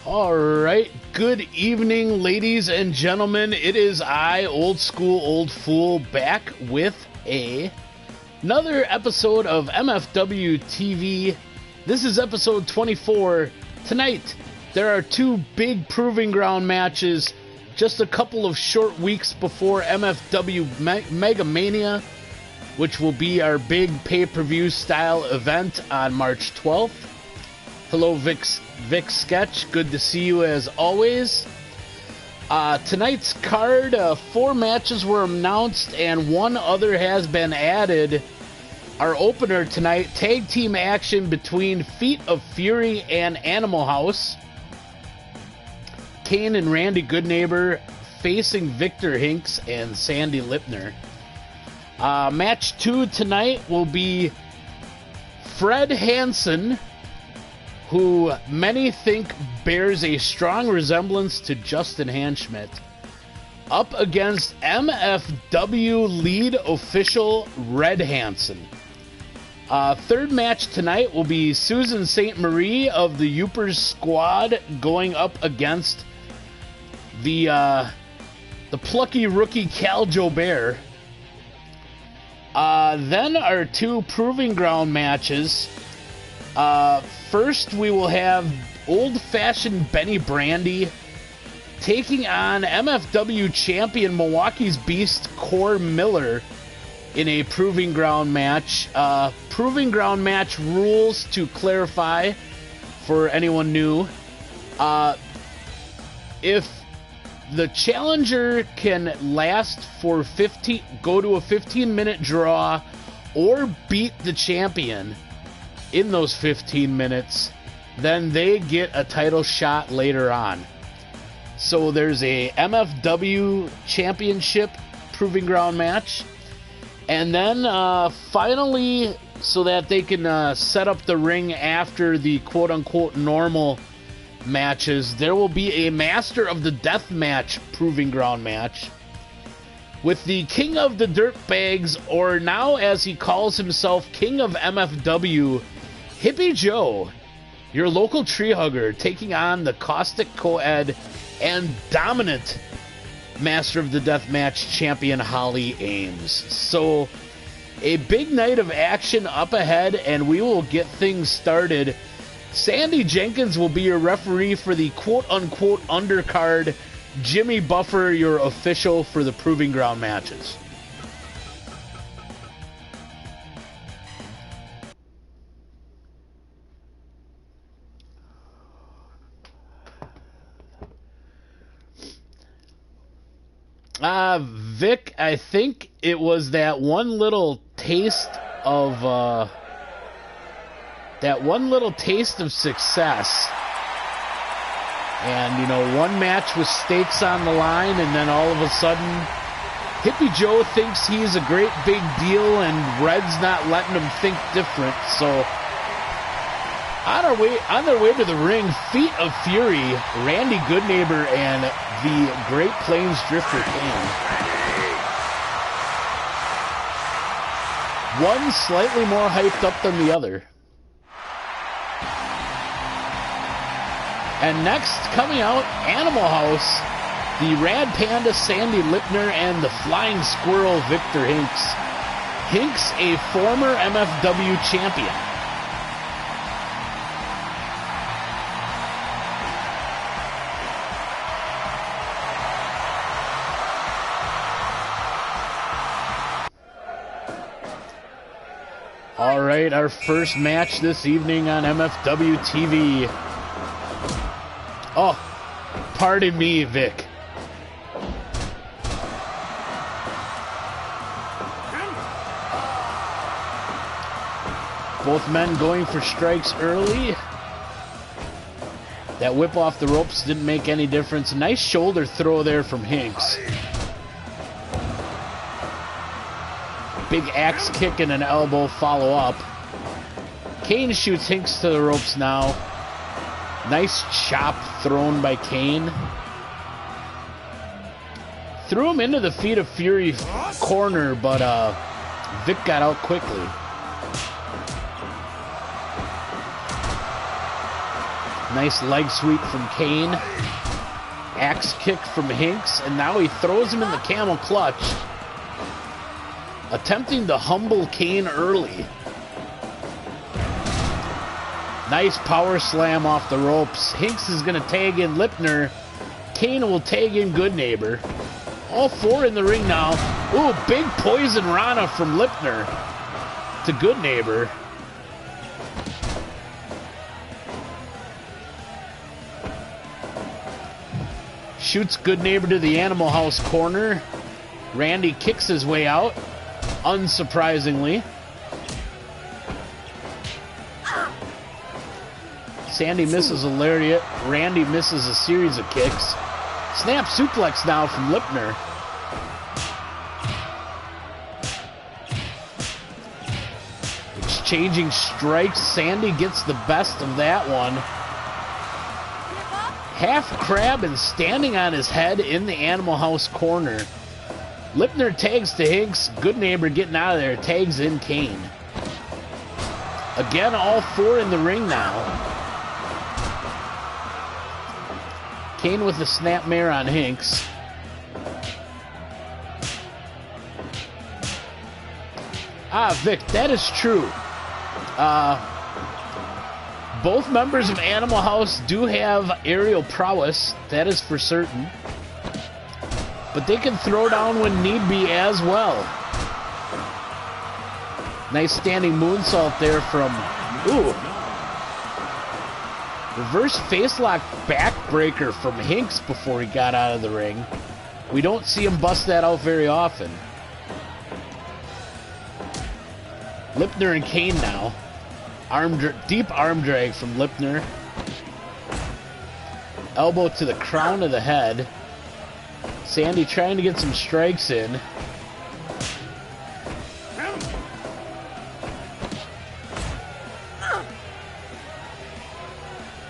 All right, good evening, ladies and gentlemen. It is I, Old School Old Fool, back with another episode of MFW TV. This is episode 24. Tonight, there are two big proving ground matches just a couple of short weeks before MFW Mega Mania, which will be our big pay-per-view style event on March 12th. Hello, Vic Sketch. Good to see you as always. Tonight's card, 4 matches were announced and 1 other has been added. Our opener tonight, tag team action between Feet of Fury and Animal House. Kane and Randy Goodneighbor facing Victor Hinks and Sandy Lipner. Match 2 tonight will be Fred Hansen, who many think bears a strong resemblance to Justin Hanschmidt, up against MFW lead official Red Hansen. Third match tonight will be Susan St. Marie of the Youpers squad going up against the plucky rookie Cal Jobert. Then our 2 proving ground matches. First, we will have old-fashioned Benny Brandy taking on MFW champion Milwaukee's Beast Core Miller in a proving ground match. Proving ground match rules, to clarify for anyone new. If the challenger can last for go to a 15-minute draw or beat the champion in those 15 minutes, then they get a title shot later on. So there's a MFW championship proving ground match. And then finally, so that they can set up the ring after the quote-unquote normal matches, there will be a Master of the Death match proving ground match with the King of the Dirtbags, or now as he calls himself, King of MFW, Hippie Joe, your local tree hugger, taking on the caustic co-ed and dominant Master of the Deathmatch champion Holly Ames. So a big night of action up ahead, and we will get things started. Sandy Jenkins will be your referee for the quote-unquote undercard. Jimmy Buffer, your official for the proving ground matches. Vic, I think it was that one little taste of success. And, you know, one match with stakes on the line, and then all of a sudden, Hippie Joe thinks he's a great big deal, and Red's not letting him think different. So, on their way to the ring, Feet of Fury, Randy Goodneighbor, and the Great Plains Drifter Kane. One slightly more hyped up than the other. And next, coming out, Animal House, the Rad Panda Sandy Lipner and the Flying Squirrel Victor Hinks. Hinks, a former MFW champion. All right, our first match this evening on MFW TV. Oh, pardon me, Vic. Both men going for strikes early. That whip off the ropes didn't make any difference. Nice shoulder throw there from Hinks. Big axe kick and an elbow follow up. Kane shoots Hinks to the ropes now. Nice chop thrown by Kane. Threw him into the Feet of Fury corner, but Vic got out quickly. Nice leg sweep from Kane. Axe kick from Hinks, and now he throws him in the camel clutch. Attempting to humble Kane early. Nice power slam off the ropes. Hinks is going to tag in Lipner. Kane will tag in Goodneighbor. All four in the ring now. Ooh, big poison Rana from Lipner to Goodneighbor. Shoots Goodneighbor to the Animal House corner. Randy kicks his way out, unsurprisingly. Sandy misses a lariat. Randy misses a series of kicks. Snap suplex now from Lipner. Exchanging strikes. Sandy gets the best of that one. Half crab and standing on his head in the Animal House corner. Lipner tags to Hinks. Goodneighbor getting out of there. Tags in Kane. Again, all four in the ring now. Kane with the snapmare on Hinks. Ah, Vic, that is true. Both members of Animal House do have aerial prowess, that is for certain. But they can throw down when need be as well. Nice standing moonsault there from... Ooh. Reverse facelock backbreaker from Hinks before he got out of the ring. We don't see him bust that out very often. Lipner and Kane now. Deep arm drag from Lipner. Elbow to the crown of the head. Sandy trying to get some strikes in.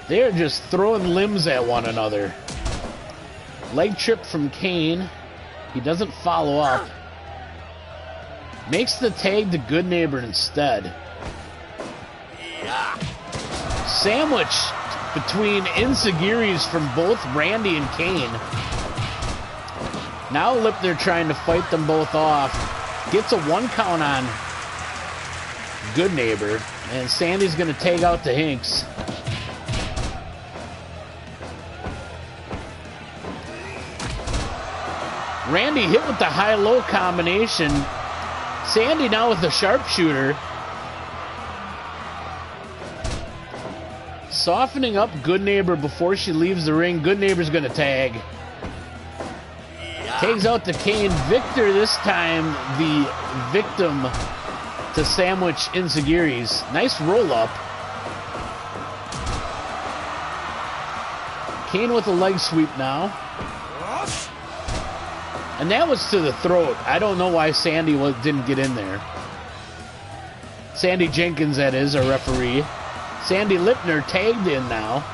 They're just throwing limbs at one another. Leg trip from Kane. He doesn't follow up. Makes the tag to Goodneighbor instead. Sandwich between Insigiris from both Randy and Kane. Now Lipner trying to fight them both off. Gets a 1 count on Goodneighbor. And Sandy's going to tag out to Hinks. Randy hit with the high-low combination. Sandy now with the sharpshooter. Softening up Goodneighbor before she leaves the ring. Goodneighbor's going to tag. Tags out to Kane. Victor this time the victim to sandwich Insigiris. Nice roll-up. Kane with a leg sweep now. And that was to the throat. I don't know why Sandy didn't get in there. Sandy Jenkins, that is, our referee. Sandy Lipner tagged in now.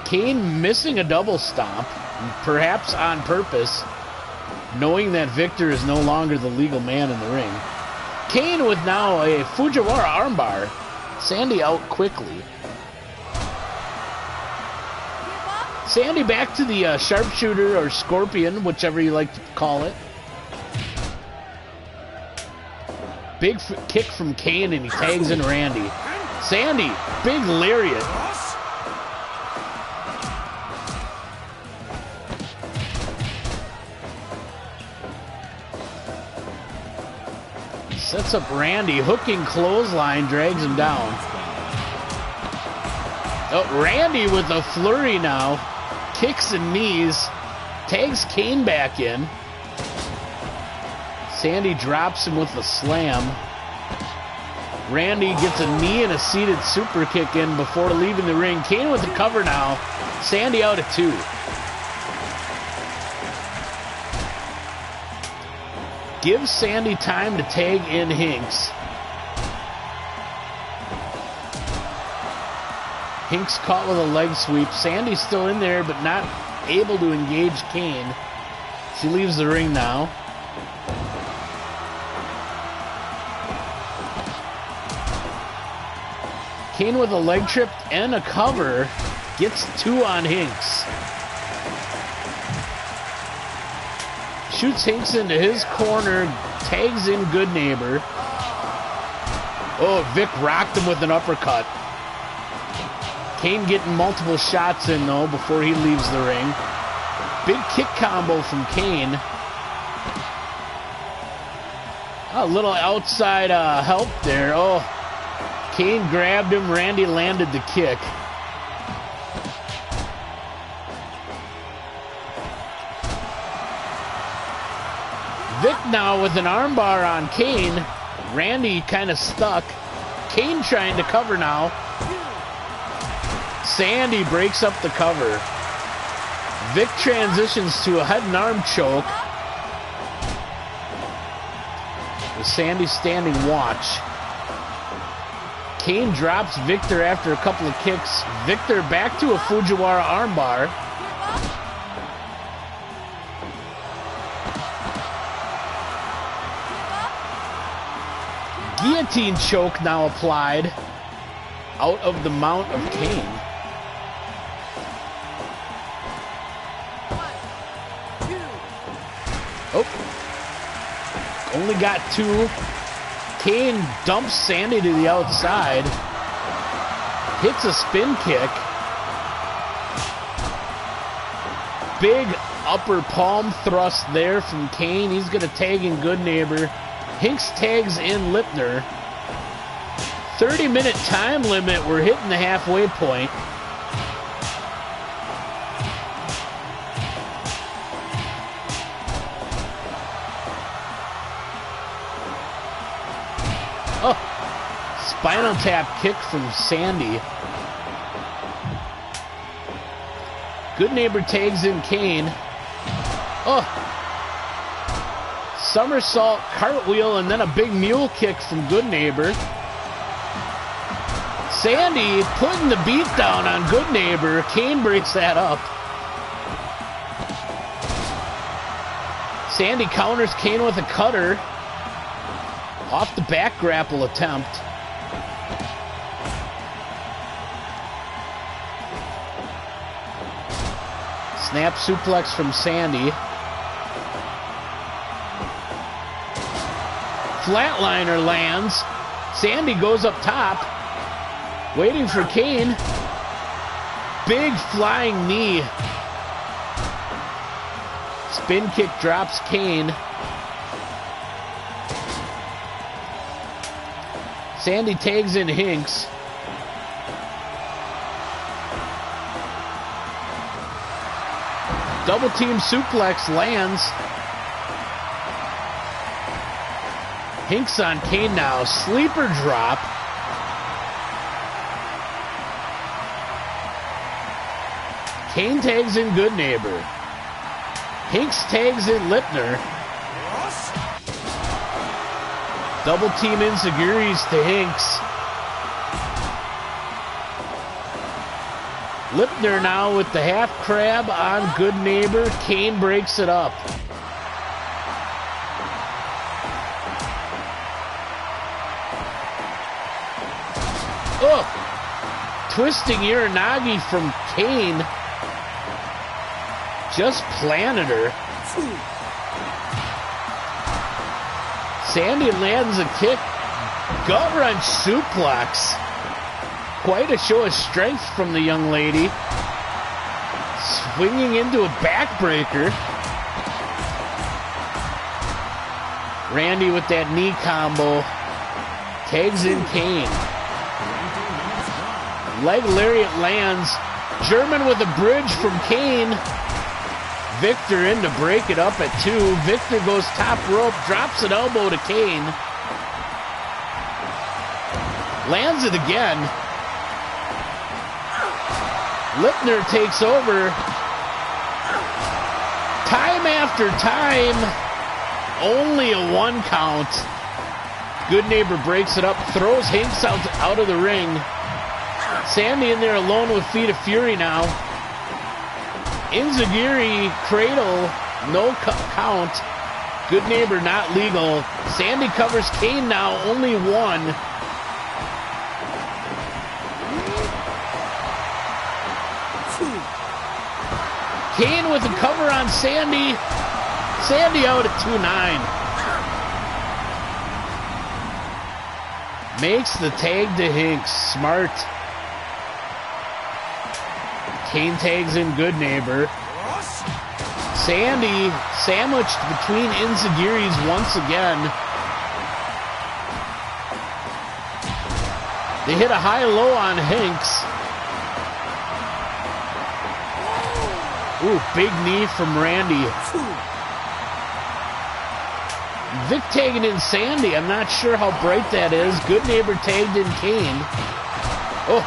Kane missing a double stomp, perhaps on purpose, knowing that Victor is no longer the legal man in the ring. Kane with now a Fujiwara armbar. Sandy out quickly. Sandy back to the sharpshooter or scorpion, whichever you like to call it. Big kick from Kane and he tags in Randy. Sandy, big lariat. Sets up Randy, hooking clothesline, drags him down. Oh, Randy with a flurry now. Kicks and knees. Tags Kane back in. Sandy drops him with a slam. Randy gets a knee and a seated super kick in before leaving the ring. Kane with the cover now. Sandy out at 2. Gives Sandy time to tag in Hinks. Hinks caught with a leg sweep. Sandy's still in there, but not able to engage Kane. She leaves the ring now. Kane with a leg trip and a cover. Gets 2 on Hinks. Shoots Hinks into his corner. Tags in Good Neighbor. Oh, Vic rocked him with an uppercut. Kane getting multiple shots in, though, before he leaves the ring. Big kick combo from Kane. A little outside help there. Oh, Kane grabbed him. Randy landed the kick. Vic now with an armbar on Kane. Randy kind of stuck. Kane trying to cover now. Sandy breaks up the cover. Vic transitions to a head and arm choke. With Sandy standing watch. Kane drops Victor after a couple of kicks. Victor back to a Fujiwara armbar. Guillotine choke now applied out of the mount of Kane. Oh, only got 2. Kane dumps Sandy to the outside. Hits a spin kick. Big upper palm thrust there from Kane. He's going to tag in Good Neighbor. Hinks tags in Lipner. 30-minute time limit. We're hitting the halfway point. Oh, spinal tap kick from Sandy. Good Neighbor tags in Kane. Oh, somersault, cartwheel, and then a big mule kick from Good Neighbor. Sandy putting the beat down on Good Neighbor. Kane breaks that up. Sandy counters Kane with a cutter. Off the back grapple attempt. Snap suplex from Sandy. Flatliner lands. Sandy goes up top. Waiting for Kane. Big flying knee. Spin kick drops Kane. Sandy tags in Hinks. Double team suplex lands. Hinks on Kane now. Sleeper drop. Kane tags in Good Neighbor. Hinks tags in Lipner. Double team Inzaguri's to Hinks. Lipner now with the half crab on Good Neighbor. Kane breaks it up. Oh! Twisting Uranagi from Kane. Just planted her. Sandy lands a kick. Gut wrench suplex. Quite a show of strength from the young lady. Swinging into a backbreaker. Randy with that knee combo. Tags in Kane. Leg lariat lands. German with a bridge from Kane. Victor in to break it up at 2. Victor goes top rope, drops an elbow to Kane. Lands it again. Lipner takes over. Time after time. Only a 1 count. Good Neighbor breaks it up, throws Hinks out of the ring. Sandy in there alone with Feet of Fury now. Inzaguri cradle, no count. Good Neighbor not legal. Sandy covers Kane now, only 1. Kane with a cover on Sandy. Sandy out at 2-9. Makes the tag to Hinks. Smart. Kane tags in Good Neighbor. Sandy sandwiched between Inzagiris once again. They hit a high-low on Hinks. Ooh, big knee from Randy. Vic tagging in Sandy. I'm not sure how bright that is. Good Neighbor tagged in Kane. Oh.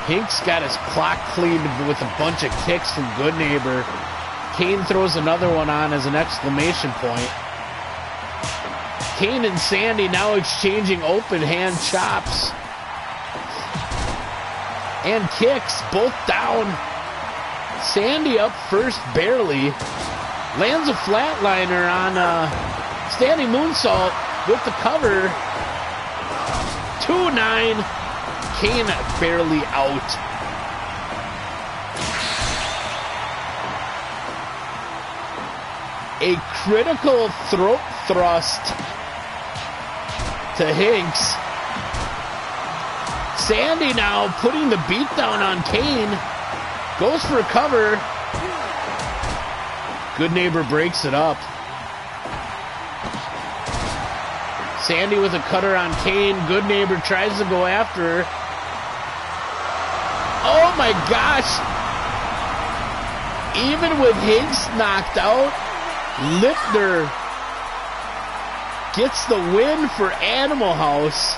Hinks got his clock cleaned with a bunch of kicks from Good Neighbor. Kane throws another one on as an exclamation point. Kane and Sandy now exchanging open hand chops. And kicks, both down. Sandy up first, barely. Lands a flatliner on standing moonsault with the cover. 2-9. Kane barely out. A critical throat thrust to Hinks. Sandy now putting the beat down on Kane. Goes for a cover. Good Neighbor breaks it up. Sandy with a cutter on Kane. Good Neighbor tries to go after her. Oh my gosh! Even with Hinks knocked out, Lipner gets the win for Animal House.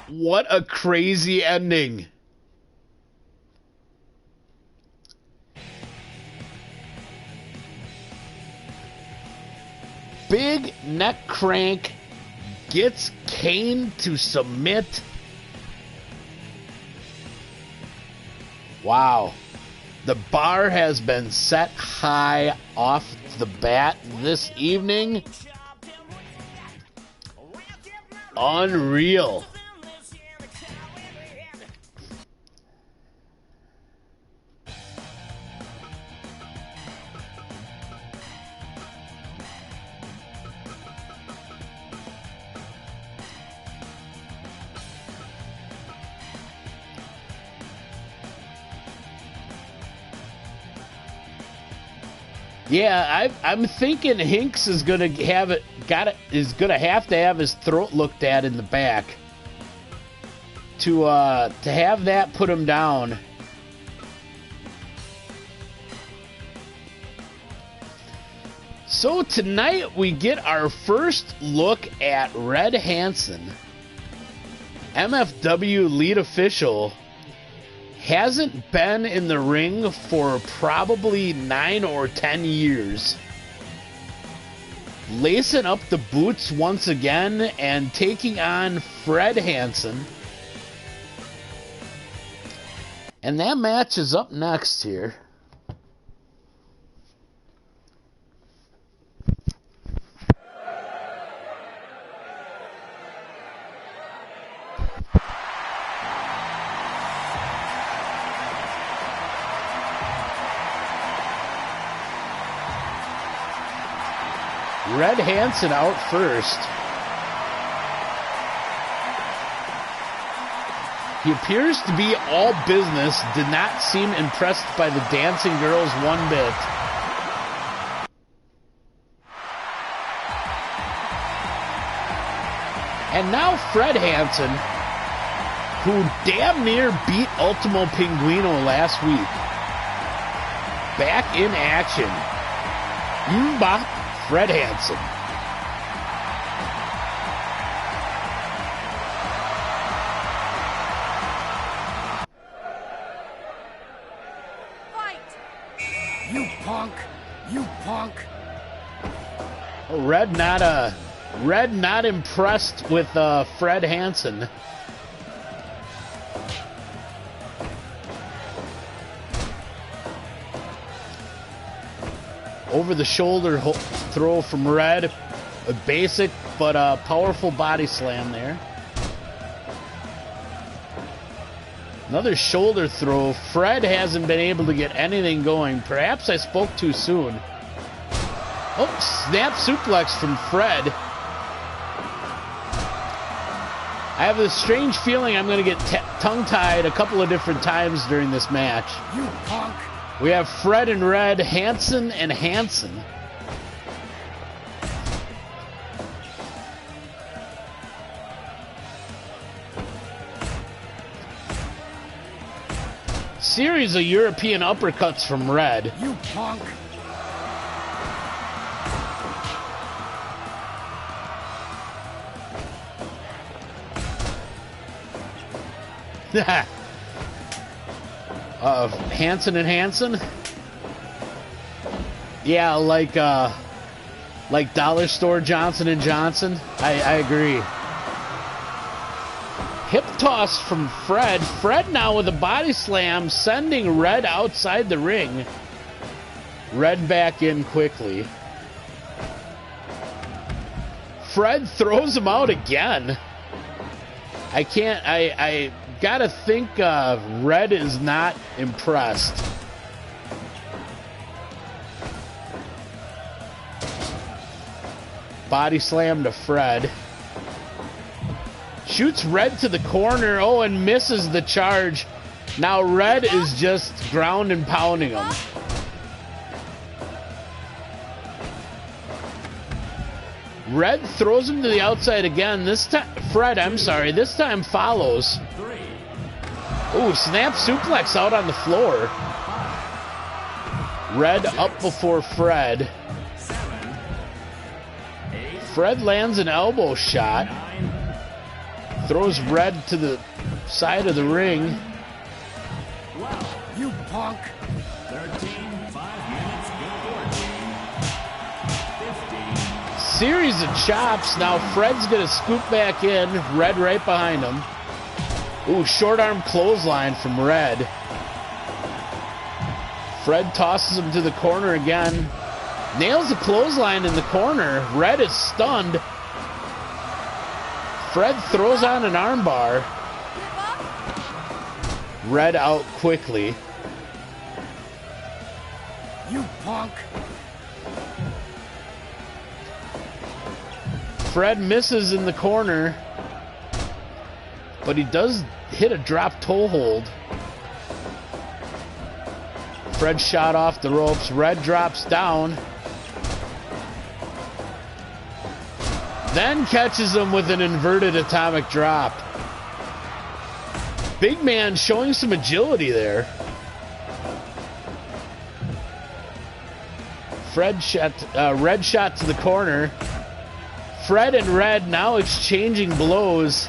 What a crazy ending. Big neck crank gets Kane to submit. Wow. The bar has been set high off the bat this evening. Unreal. Yeah, I'm thinking Hinks is gonna have to have his throat looked at in the back to have that put him down. So tonight we get our first look at Red Hansen, MFW lead official. Hasn't been in the ring for probably 9 or 10 years. Lacing up the boots once again and taking on Fred Hansen. And that match is up next here. Red Hansen out first. He appears to be all business, did not seem impressed by the dancing girls one bit. And now Fred Hansen, who damn near beat Ultimo Pinguino last week. Back in action. Mbop. Fred Hansen. Fight! You punk! You punk! Oh, Red not impressed with Fred Hansen. Over the shoulder throw from Red. A basic but powerful body slam there. Another shoulder throw. Fred hasn't been able to get anything going. Perhaps I spoke too soon. Oh, snap suplex from Fred. I have this strange feeling I'm going to get tongue-tied a couple of different times during this match. You punk. We have Fred and Red, Hansen and Hansen. Series of European uppercuts from Red. You punk. Hansen and Hansen? Yeah, like Dollar Store Johnson and Johnson. I agree. Hip toss from Fred. Fred now with a body slam, sending Red outside the ring. Red back in quickly. Fred throws him out again. I gotta think Red is not impressed. Body slam to Fred. Shoots Red to the corner. Oh, and misses the charge. Now Red is just ground and pounding him. Red throws him to the outside again. This time, Fred, I'm sorry, this time follows. Ooh, snap suplex out on the floor. Red up before Fred. Fred lands an elbow shot. Throws Red to the side of the ring. You punk. 13, 5 minutes, 14, 15. Series of chops. Now Fred's going to scoop back in. Red right behind him. Ooh, short arm clothesline from Red. Fred tosses him to the corner again. Nails the clothesline in the corner. Red is stunned. Fred throws on an armbar. Red out quickly. You punk. Fred misses in the corner, but he does hit a drop toe hold. Fred shot off the ropes. Red drops down. Then catches him with an inverted atomic drop. Big man showing some agility there. Red shot to the corner. Fred and Red now exchanging blows.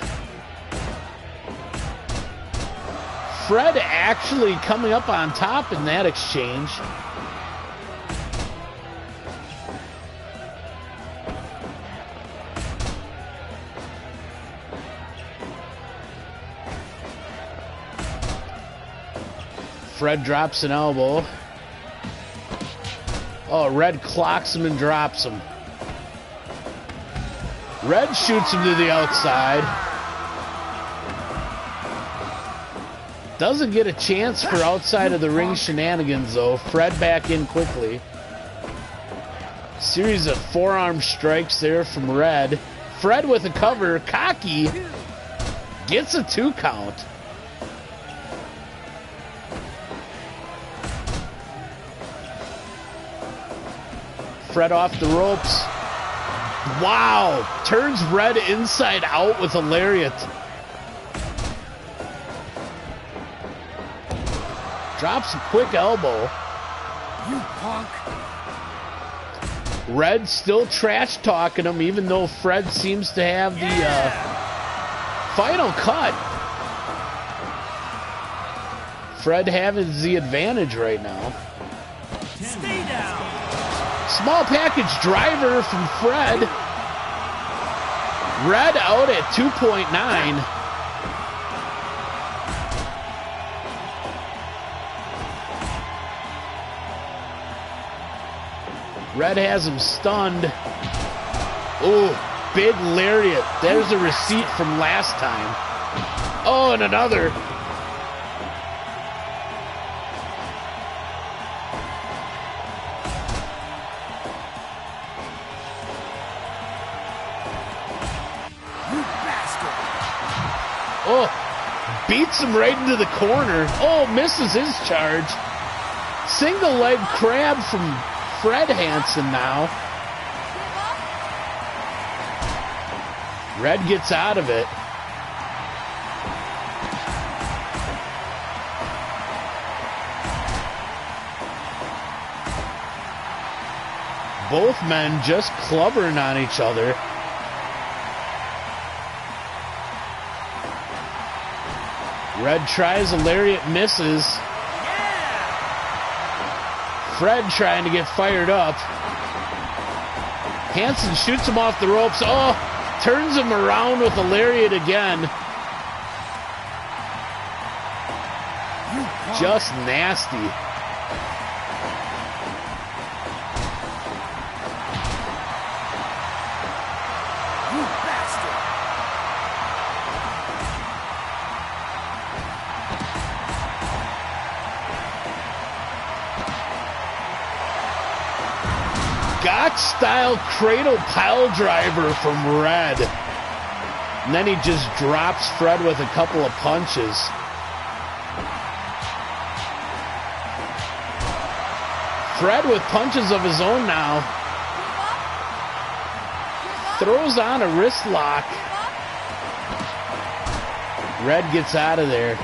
Fred actually coming up on top in that exchange. Fred drops an elbow. Oh, Red clocks him and drops him. Red shoots him to the outside. Doesn't get a chance for outside of the ring shenanigans, though. Fred back in quickly. Series of forearm strikes there from Red. Fred with a cover. Cocky. Gets a 2 count. Fred off the ropes. Wow. Turns Red inside out with a lariat. Drops a quick elbow. You punk. Red still trash talking him, even though Fred seems to have the final cut. Fred having the advantage right now. Stay down. Small package driver from Fred. Red out at 2.9. Red has him stunned. Oh, big lariat. There's a receipt from last time. Oh, and another. Oh, beats him right into the corner. Oh, misses his charge. Single leg crab from Fred Hansen now. Red gets out of it. Both men just clubbering on each other. Red tries a lariat, misses. Fred trying to get fired up. Hansen shoots him off the ropes. Oh, turns him around with a lariat again. Just nasty. Style cradle pile driver from Red. And then he just drops Fred with a couple of punches. Fred with punches of his own now. Throws on a wrist lock. Red gets out of there.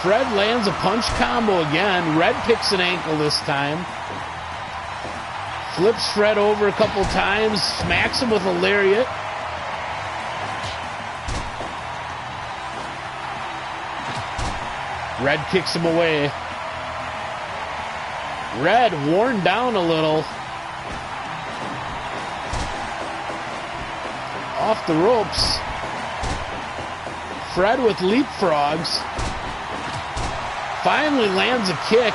Fred lands a punch combo again. Red picks an ankle this time. Flips Fred over a couple times. Smacks him with a lariat. Red kicks him away. Red worn down a little. Off the ropes. Fred with leapfrogs. Finally lands a kick.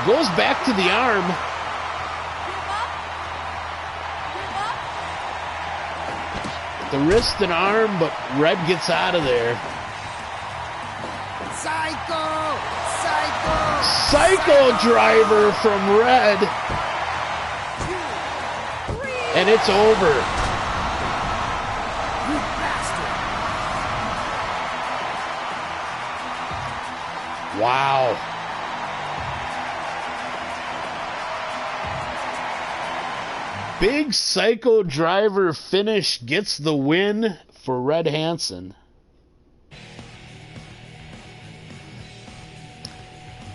Goes back to the arm. The wrist and arm, but Red gets out of there. Psycho! Psycho! Psycho driver from Red. And it's over. You bastard! Wow. Big Psycho driver finish gets the win for Red Hansen.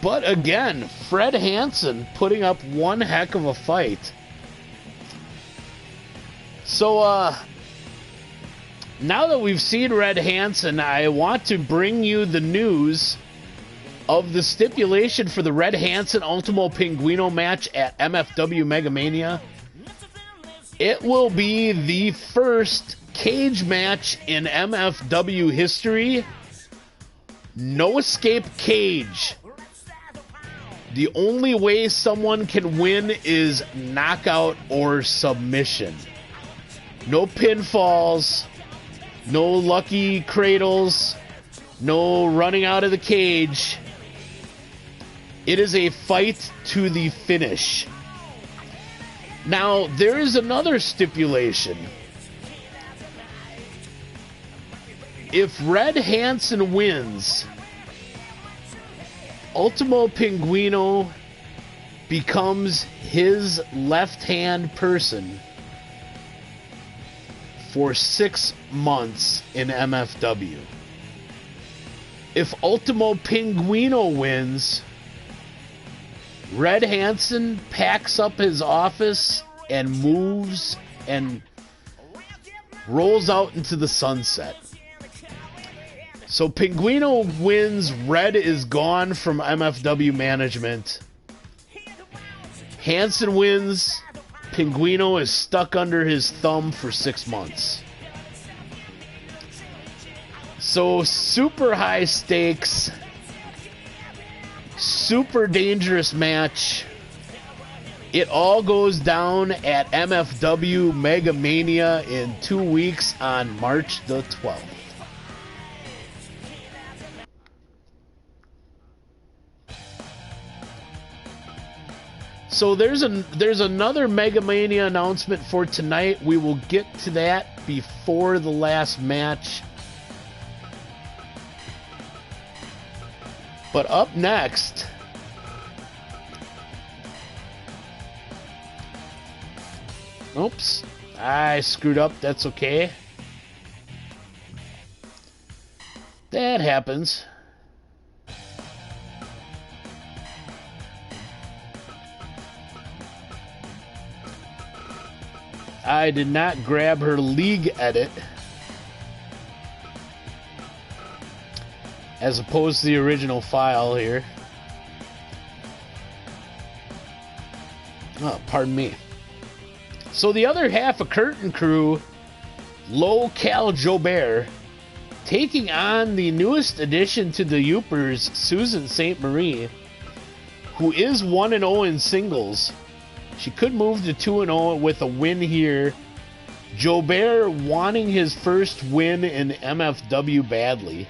But again, Fred Hansen putting up one heck of a fight. So, now that we've seen Red Hansen, I want to bring you the news of the stipulation for the Red Hansen Ultimo Pinguino match at MFW Megamania. It will be the first cage match in MFW history. No escape cage. The only way someone can win is knockout or submission. No pinfalls, no lucky cradles, no running out of the cage. It is a fight to the finish. Now, there is another stipulation. If Red Hansen wins, Ultimo Pinguino becomes his left-hand person for 6 months in MFW. If Ultimo Pinguino wins, Red Hansen packs up his office and moves and rolls out into the sunset. So Pinguino wins, Red is gone from MFW management. Hansen wins, Pinguino is stuck under his thumb for 6 months. So super high stakes, super dangerous match. It all goes down at MFW Megamania in 2 weeks on March the 12th. So there's another Mega Mania announcement for tonight. We will get to that before the last match. But up next, oops, I screwed up. That's okay. That happens. I did not grab her league edit as opposed to the original file here. Oh, pardon me. So the other half of Curtain Crew, Low Cal Jobert, taking on the newest addition to the Youpers, Susan St. Marie, who is 1-0 in singles. She could move to 2-0 with a win here. Jobert wanting his first win in MFW badly.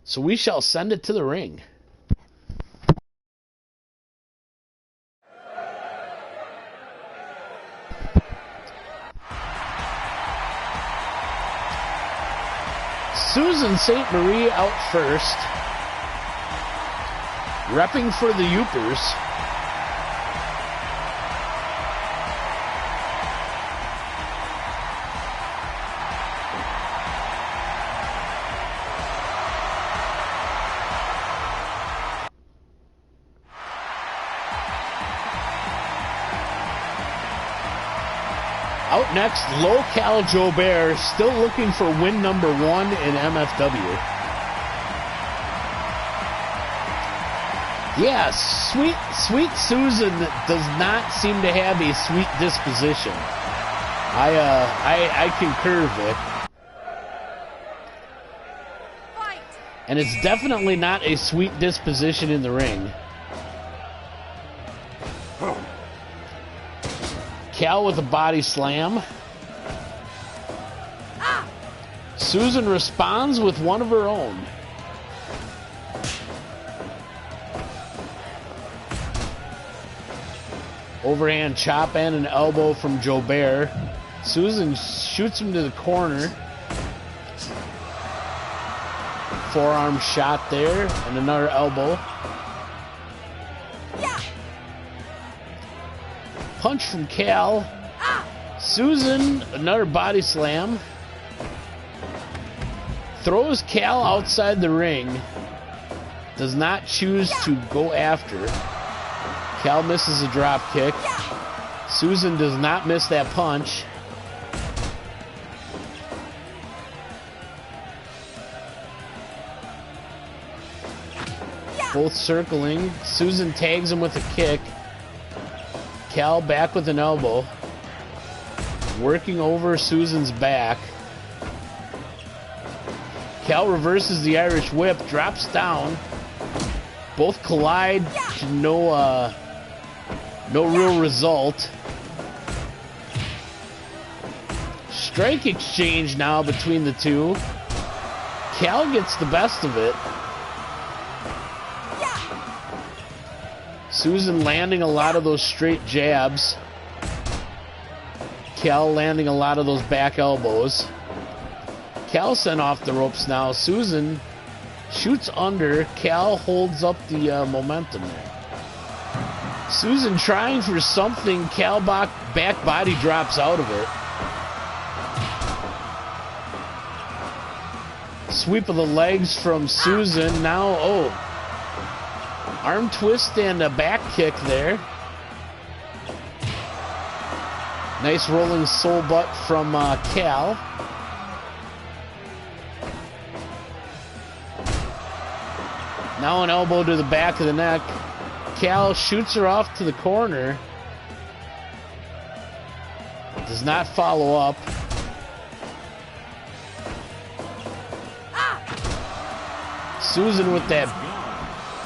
So we shall send it to the ring. Susan St. Marie out first. Repping for the Youpers. Out next, Low Cal Jobert, still looking for win number 1 in MFW. Yeah, sweet Susan does not seem to have a sweet disposition. I concur, Vic. Fight. And it's definitely not a sweet disposition in the ring. Cal with a body slam. Susan responds with one of her own. Overhand chop and an elbow from Jobert. Susan shoots him to the corner. Forearm shot there and another elbow. Punch from Cal. Susan, another body slam. Throws Cal outside the ring. Does not choose to go after. Cal misses a drop kick. Susan does not miss that punch. Both circling. Susan tags him with a kick. Cal back with an elbow. Working over Susan's back. Cal reverses the Irish whip, drops down. Both collide to no real result. Strike exchange now between the two. Cal gets the best of it. Susan landing a lot of those straight jabs. Cal landing a lot of those back elbows. Cal sent off the ropes now. Susan shoots under. Cal holds up the momentum there. Susan trying for something. Cal back body drops out of it. Sweep of the legs from Susan. Now, arm twist and a back kick there. Nice rolling soul butt from Cal. Now an elbow to the back of the neck. Cal shoots her off to the corner. Does not follow up. Susan with that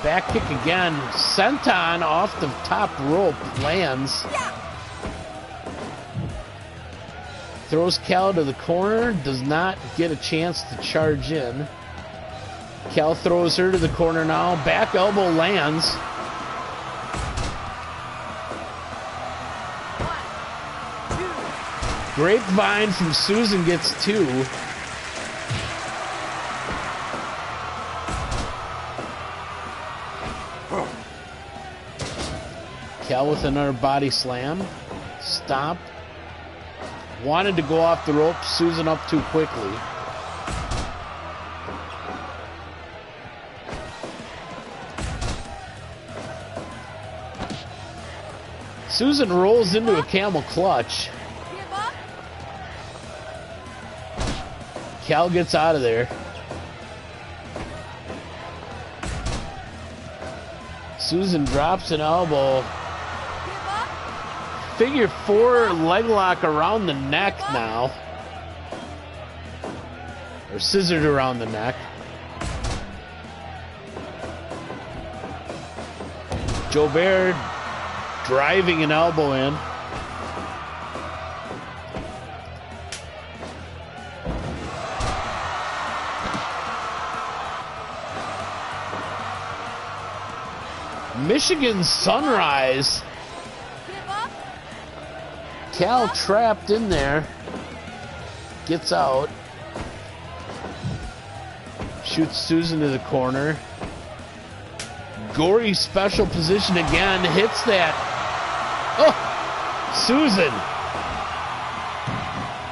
back kick again. Senton off the top rope lands. Throws Cal to the corner. Does not get a chance to charge in. Cal throws her to the corner now. Back elbow lands. Grapevine from Susan gets 2. Cal with another body slam. Stop. Wanted to go off the rope. Susan up too quickly. Susan rolls into a camel clutch. Cal gets out of there. Susan drops an elbow. Figure 4 leg lock around the neck now. Or scissored around the neck. Jobert driving an elbow in. Michigan Sunrise. Cal trapped in there. Gets out. Shoots Susan to the corner. Gory special position again. Hits that. Oh! Susan.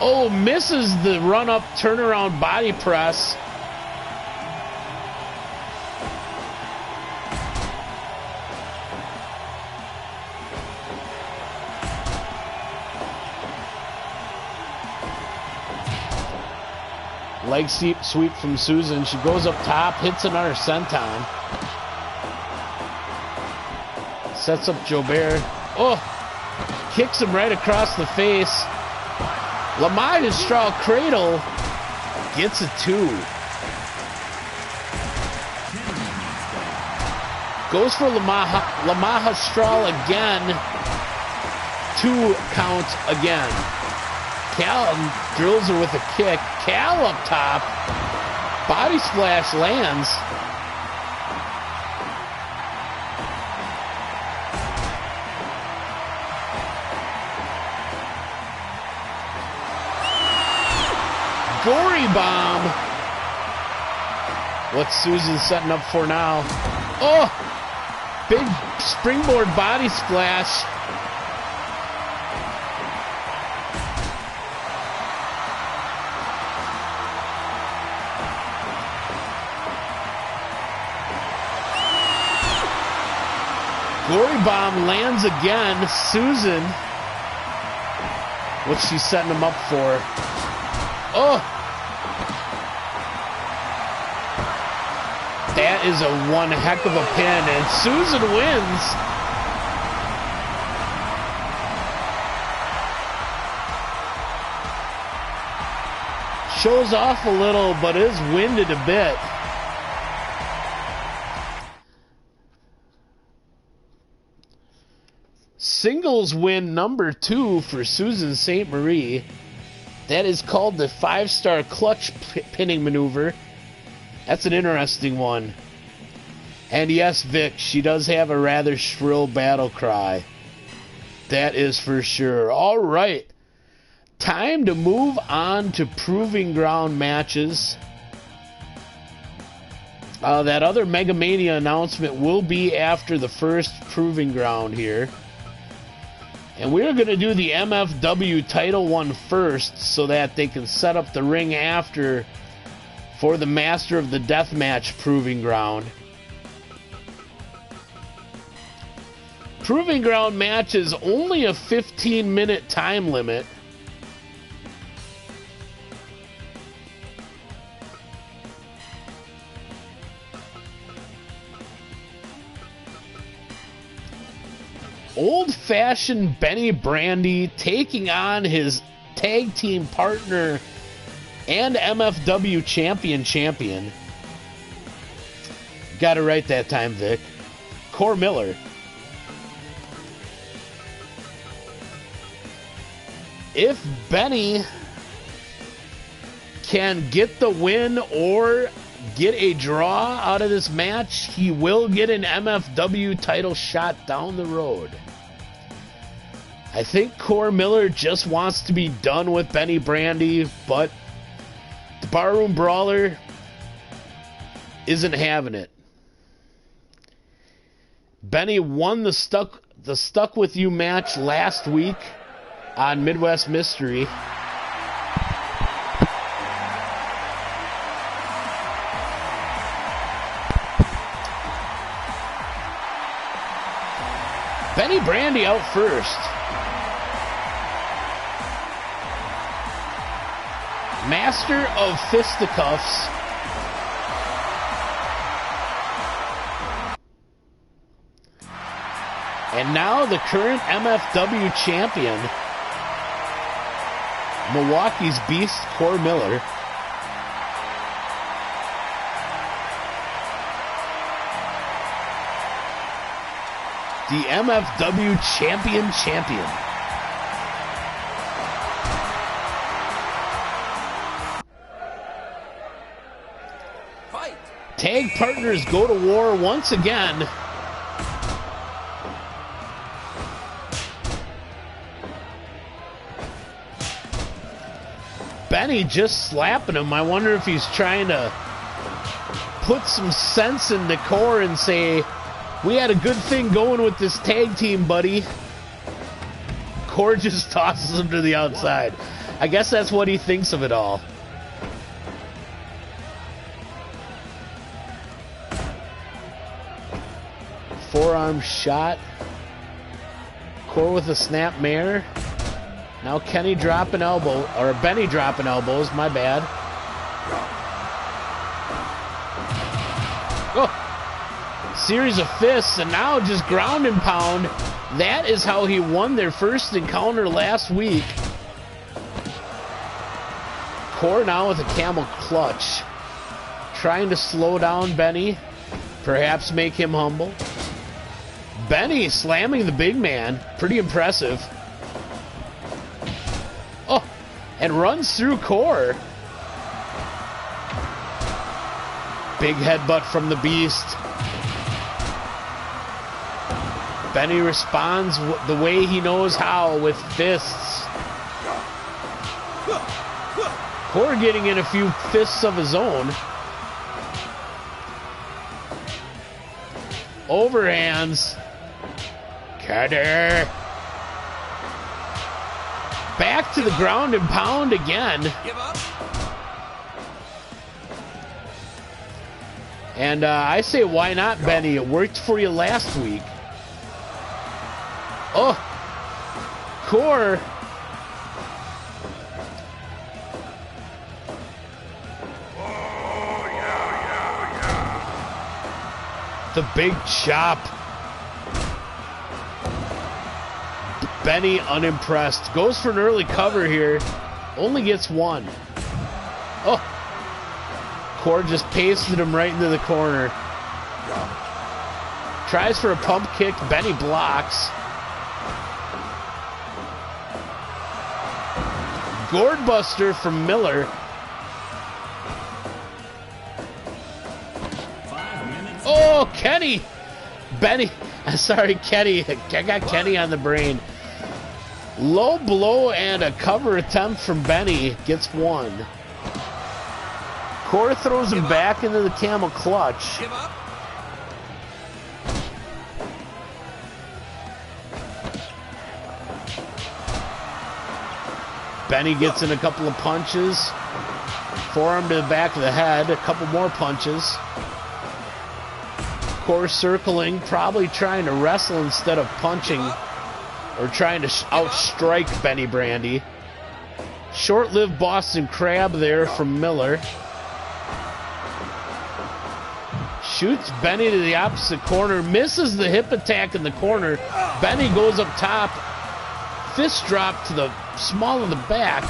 Oh, misses the run-up turnaround body press. Leg sweep from Susan. She goes up top, hits another senton. Sets up Jobert. Oh! Kicks him right across the face. Lamar Straw cradle. Gets a 2. Goes for Lamaha Straw again. 2 count again. Cal drills her with a kick. Cal up top. Body splash lands. Gory bomb. What's Susan setting up for now? Oh! Big springboard body splash. Gory bomb lands again. Susan. What's she setting him up for? Oh! That is a one heck of a pin, and Susan wins. Shows off a little, but is winded a bit. Singles win number 2 for Susan St. Marie. That is called the 5-star clutch pinning maneuver. That's an interesting one. And yes, Vic, she does have a rather shrill battle cry. That is for sure. All right. Time to move on to proving ground matches. That other Mega Mania announcement will be after the first proving ground here. And we're going to do the MFW title one first so that they can set up the ring after for the Master of the Deathmatch proving ground. Proving ground match is only a 15-minute time limit. Old-fashioned Benny Brandy taking on his tag team partner and MFW champion. Got it right that time, Vic. Core Miller. If Benny can get the win or get a draw out of this match, he will get an MFW title shot down the road. I think Core Miller just wants to be done with Benny Brandy, but the Barroom Brawler isn't having it. Benny won the Stuck With You match last week on Midwest Mystery. Benny Brandy out first. Master of Fisticuffs. And now the current MFW champion, Milwaukee's Beast, Core Miller. The MFW champion. Fight. Tag partners go to war once again. Benny just slapping him. I wonder if he's trying to put some sense into Core and say, we had a good thing going with this tag team, buddy. Core just tosses him to the outside. I guess that's what he thinks of it all. Forearm shot. Core with a snap mare. Now Benny dropping elbows, my bad. Oh, series of fists, and now just ground and pound. That is how he won their first encounter last week. Core now with a camel clutch. Trying to slow down Benny, perhaps make him humble. Benny slamming the big man, pretty impressive. Oh, and runs through Core. Big headbutt from the Beast. Benny responds the way he knows how, with fists. Core getting in a few fists of his own. Overhands. Cutter. Back to the ground and pound again. Give up. And I say, why not, Benny? It worked for you last week. Oh, Core. The big chop. Benny unimpressed. Goes for an early cover here. Only gets one. Oh. Core just pasted him right into the corner. Tries for a pump kick. Benny blocks. Gourd Buster from Miller. Oh, Kenny! Benny, sorry, Kenny. I got Kenny on the brain. Low blow and a cover attempt from Benny. Gets one. Core throws him back into the camel clutch. Give up. Benny gets in a couple of punches. Forearm to the back of the head. A couple more punches. Core circling, probably trying to wrestle instead of punching, or trying to outstrike Benny Brandy. Short-lived Boston Crab there from Miller. Shoots Benny to the opposite corner, misses the hip attack in the corner. Benny goes up top, fist drop to the small of the back,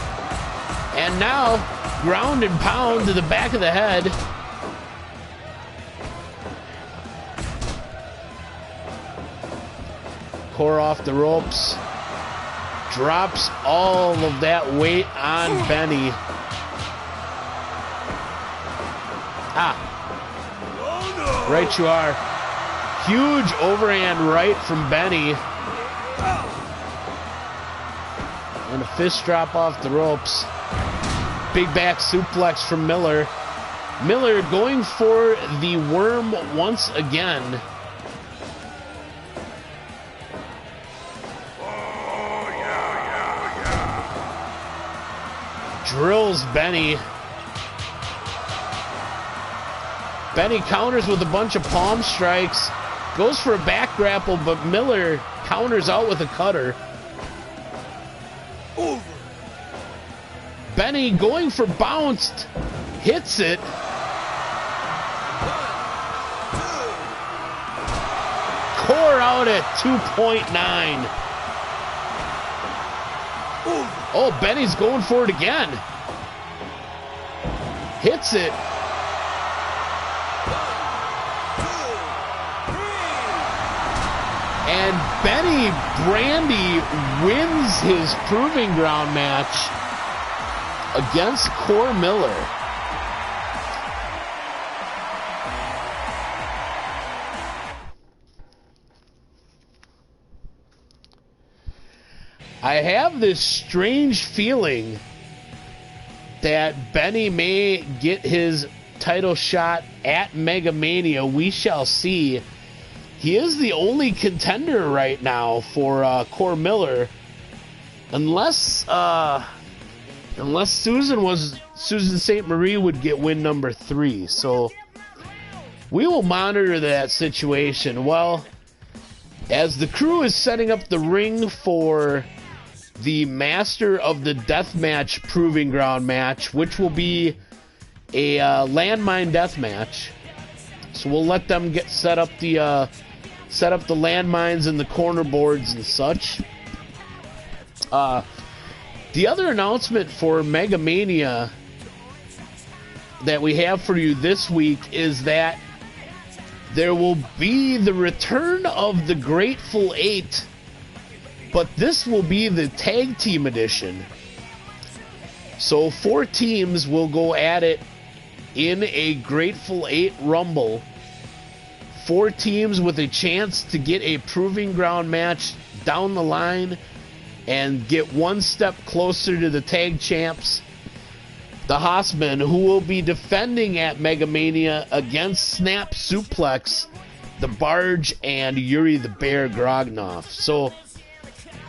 and now ground and pound to the back of the head. Core off the ropes. Drops all of that weight on Benny. Right you are. Huge overhand right from Benny. And a fist drop off the ropes. Big back suplex from Miller. Miller going for the worm once again. Drills Benny. Benny counters with a bunch of palm strikes. Goes for a back grapple, but Miller counters out with a cutter. Over. Benny going for bounced. Hits it. Core out at 2.9. Oh, Benny's going for it again. Hits it. And Benny Brandy wins his Proving Ground match against Core Miller. I have this strange feeling that Benny may get his title shot at Mega Mania. We shall see. He is the only contender right now for Core Miller, unless Susan St. Marie would get win number 3. So we will monitor that situation. Well, as the crew is setting up the ring for the Master of the Deathmatch Proving Ground match, which will be a landmine death match. So we'll let them get set up the landmines and the corner boards and such. The other announcement for Mega Mania that we have for you this week is that there will be the return of the Grateful Eight, but this will be the tag team edition. So 4 teams will go at it in a Grateful Eight Rumble. 4 teams with a chance to get a Proving Ground match down the line and get one step closer to the tag champs, the Hossman, who will be defending at Mega Mania against Snap Suplex, the Barge, and Yuri the Bear Grognoff. So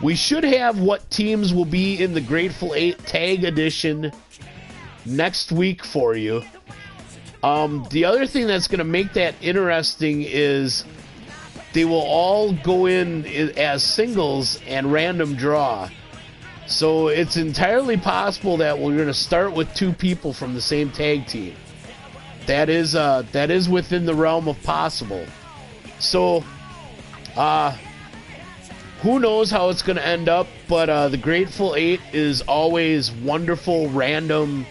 we should have what teams will be in the Grateful Eight Tag Edition next week for you. The other thing that's going to make that interesting is they will all go in as singles and random draw. So it's entirely possible that we're going to start with 2 people from the same tag team. That is within the realm of possible. So, who knows how it's going to end up, but the Grateful Eight is always wonderful, random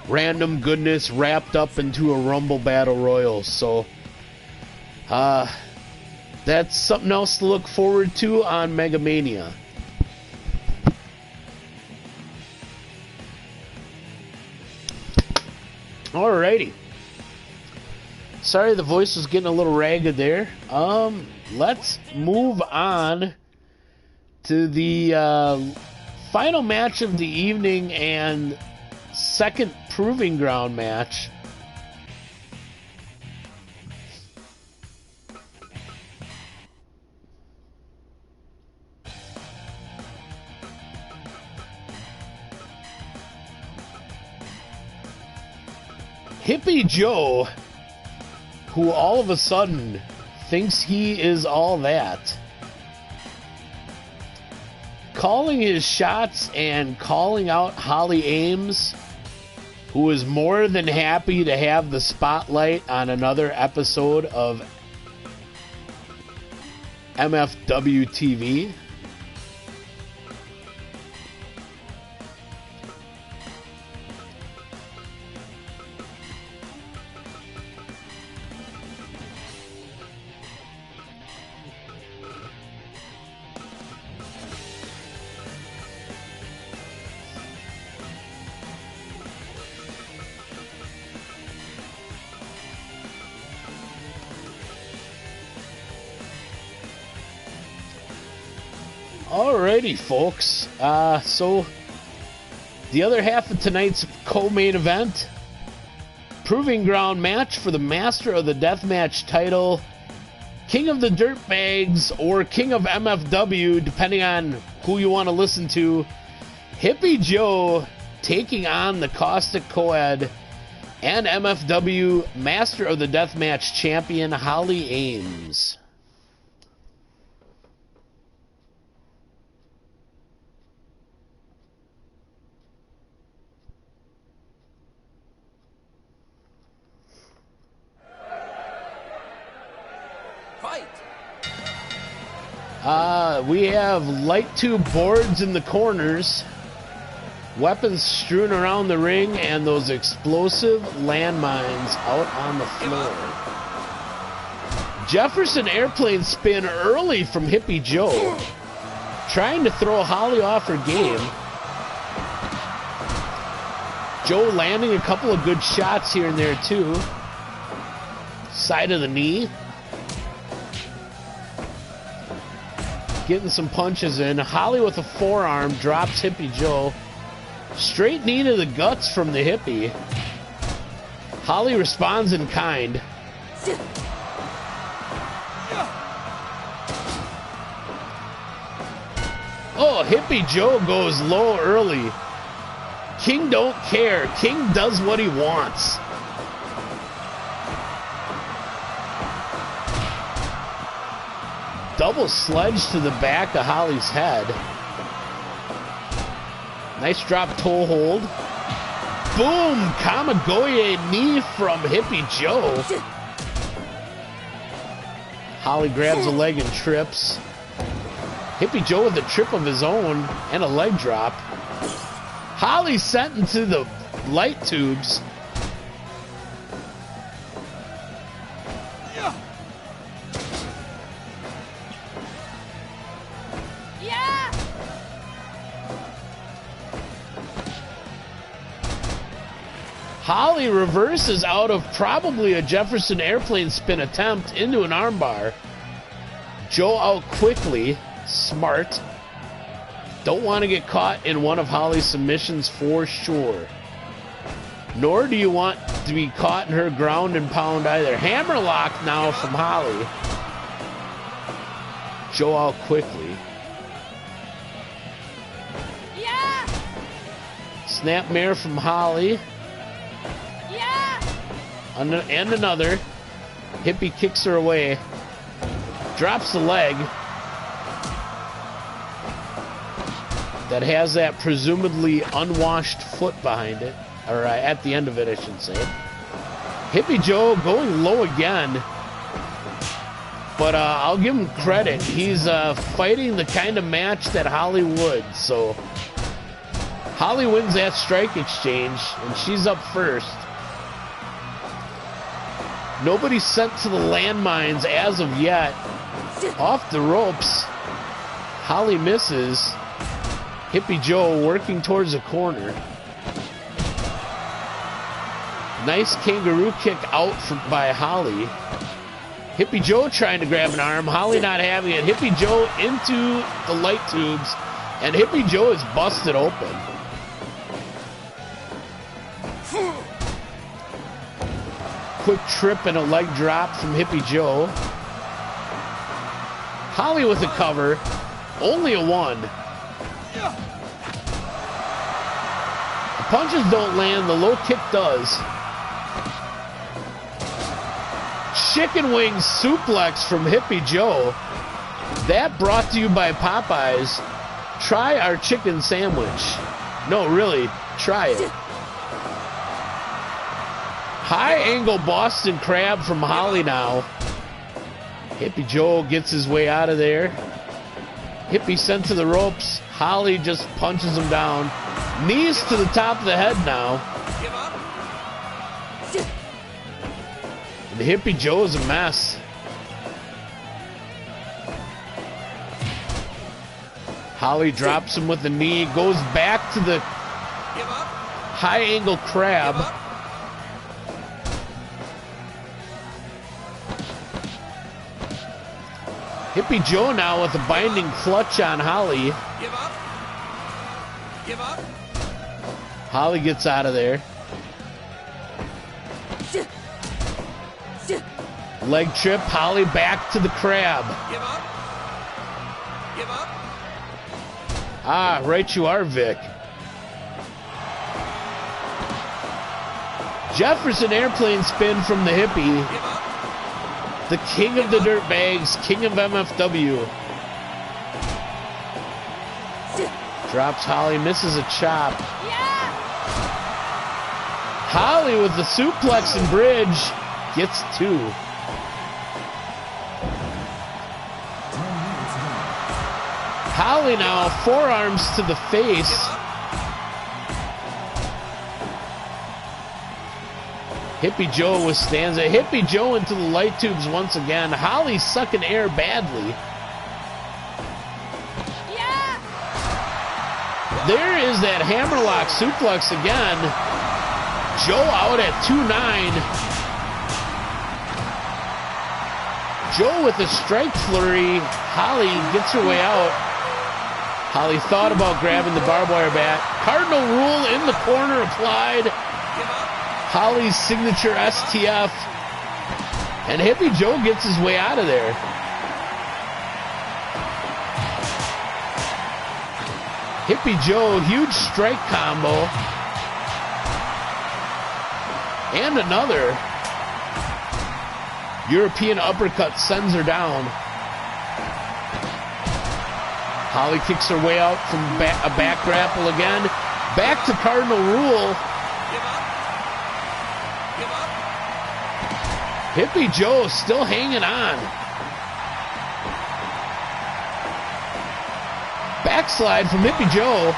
goodness wrapped up into a Rumble Battle Royal. So, that's something else to look forward to on Mega Mania. Alrighty. Sorry the voice was getting a little ragged there. Let's move on to the final match of the evening and second Proving Ground match. Hippie Joe, who all of a sudden thinks he is all that, calling his shots and calling out Holly Ames, who is more than happy to have the spotlight on another episode of MFW TV. Alrighty, folks. So the other half of tonight's co-main event, proving ground match for the Master of the Deathmatch title, King of the Dirtbags or King of MFW, depending on who you want to listen to. Hippie Joe taking on the Caustic Co-Ed and MFW Master of the Deathmatch champion, Holly Ames. We have light tube boards in the corners, weapons strewn around the ring, and those explosive landmines out on the floor. Jefferson airplane spin early from Hippie Joe, trying to throw Holly off her game. Joe landing a couple of good shots here and there too. Side of the knee. Getting some punches in. Holly with a forearm drops Hippie Joe. Straight knee to the guts from the Hippie. Holly responds in kind. Oh, Hippie Joe goes low early. King don't care. King does what he wants. Double sledge to the back of Holly's head. Nice drop toe hold. Boom! Kamigoye knee from Hippie Joe. Holly grabs a leg and trips. Hippie Joe with a trip of his own and a leg drop. Holly sent into the light tubes. Holly reverses out of probably a Jefferson airplane spin attempt into an armbar. Joe out quickly. Smart. Don't want to get caught in one of Holly's submissions for sure. Nor do you want to be caught in her ground and pound either. Hammerlock now from Holly. Joe out quickly. Yeah! Snapmare from Holly. And another. Hippie kicks her away. Drops the leg. That has that presumably unwashed foot behind it. Or at the end of it, I should say. Hippie Joe going low again. But I'll give him credit. He's fighting the kind of match that Holly would. So Holly wins that strike exchange, and she's up first. Nobody sent to the landmines as of yet. Off the ropes. Holly misses. Hippie Joe working towards the corner. Nice kangaroo kick out by Holly. Hippie Joe trying to grab an arm. Holly not having it. Hippie Joe into the light tubes. And Hippie Joe is busted open. Quick trip and a leg drop from Hippie Joe. Holly with a cover. Only a 1. The punches don't land. The low kick does. Chicken wing suplex from Hippie Joe. That brought to you by Popeyes. Try our chicken sandwich. No, really, try it. High angle Boston Crab from Holly now. Hippie Joe gets his way out of there. Hippie sent to the ropes. Holly just punches him down. Knees to the top of the head now. And Hippie Joe is a mess. Holly drops him with the knee. Goes back to the high angle crab. Hippie Joe now with a binding clutch on Holly. Give up. Give up. Holly gets out of there. Leg trip, Holly back to the crab. Give up. Give up. Ah, right you are, Vic. Jefferson airplane spin from the hippie. Give up. The king of the dirt bags, king of MFW. Drops Holly, misses a chop. Holly with the suplex and bridge gets 2. Holly now, forearms to the face. Hippie Joe withstands it. Hippie Joe into the light tubes once again. Holly sucking air badly. Yeah. There is that hammerlock suplex again. Joe out at 2-9. Joe with a strike flurry. Holly gets her way out. Holly thought about grabbing the barbed wire bat. Cardinal rule in the corner applied. Holly's signature STF. And Hippie Joe gets his way out of there. Hippie Joe, huge strike combo. And another. European uppercut sends her down. Holly kicks her way out from a back grapple again. Back to Cardinal Rule. Hippie Joe still hanging on. Backslide from Hippie Joe.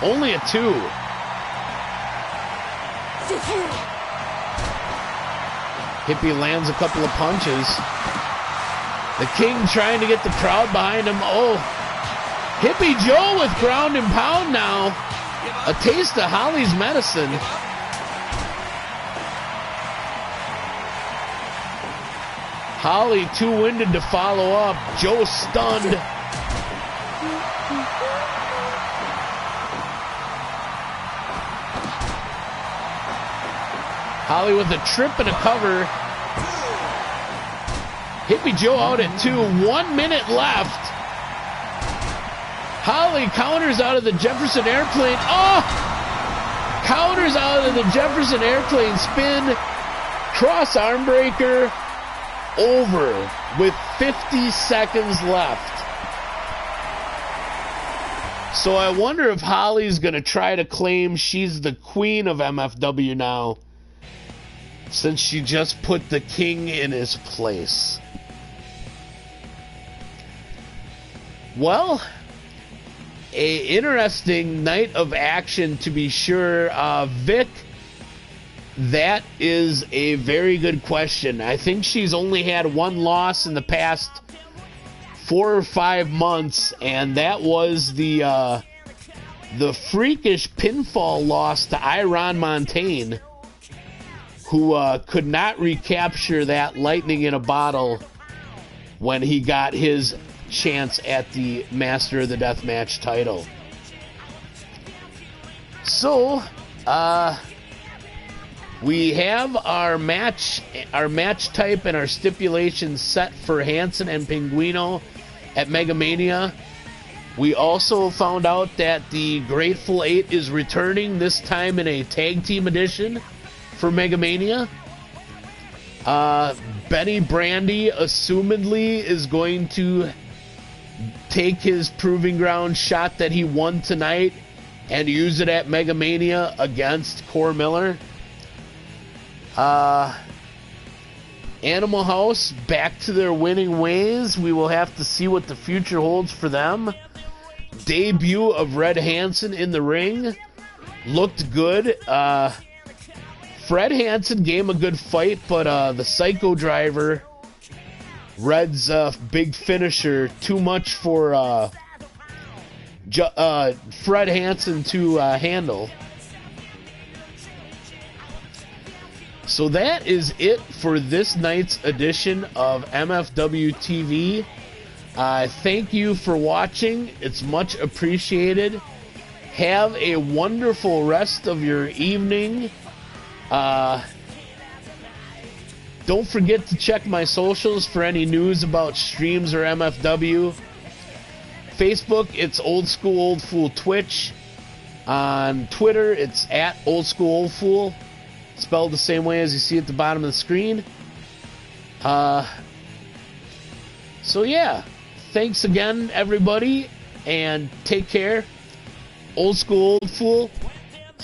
Only a 2. Hippie lands a couple of punches. The King trying to get the crowd behind him. Oh, Hippie Joe with ground and pound now. A taste of Holly's medicine. Holly too winded to follow up. Joe stunned. Holly with a trip and a cover. Hippie Joe out at 2. 1 minute left. Holly counters out of the Jefferson airplane. Oh! Counters out of the Jefferson airplane spin. Cross arm breaker. Over with 50 seconds left. So I wonder if Holly's going to try to claim she's the queen of MFW now, since she just put the King in his place. Well, a interesting night of action to be sure. Vic, that is a very good question. I think she's only had one loss in the past 4 or 5 months, and that was the freakish pinfall loss to Iron Montaigne, who could not recapture that lightning in a bottle when he got his chance at the Master of the Deathmatch title. So, we have our match type and our stipulations set for Hansen and Pinguino at Mega Mania. We also found out that the Grateful Eight is returning, this time in a tag team edition for Mega Mania. Benny Brandy assumedly is going to take his proving ground shot that he won tonight and use it at Mega Mania against Core Miller. Animal House back to their winning ways. We will have to see what the future holds for them. Debut of Red Hansen in the ring. Looked good. Fred Hansen gave him a good fight, but the Psycho Driver, Red's big finisher, too much for Fred Hansen to handle. So that is it for this night's edition of MFW TV. Thank you for watching. It's much appreciated. Have a wonderful rest of your evening. Don't forget to check my socials for any news about streams or MFW. Facebook, it's Old School Old Fool Twitch. On Twitter, it's at Old School Old Fool. Spelled the same way as you see at the bottom of the screen. So yeah, thanks again, everybody, and take care. Old School Old Fool.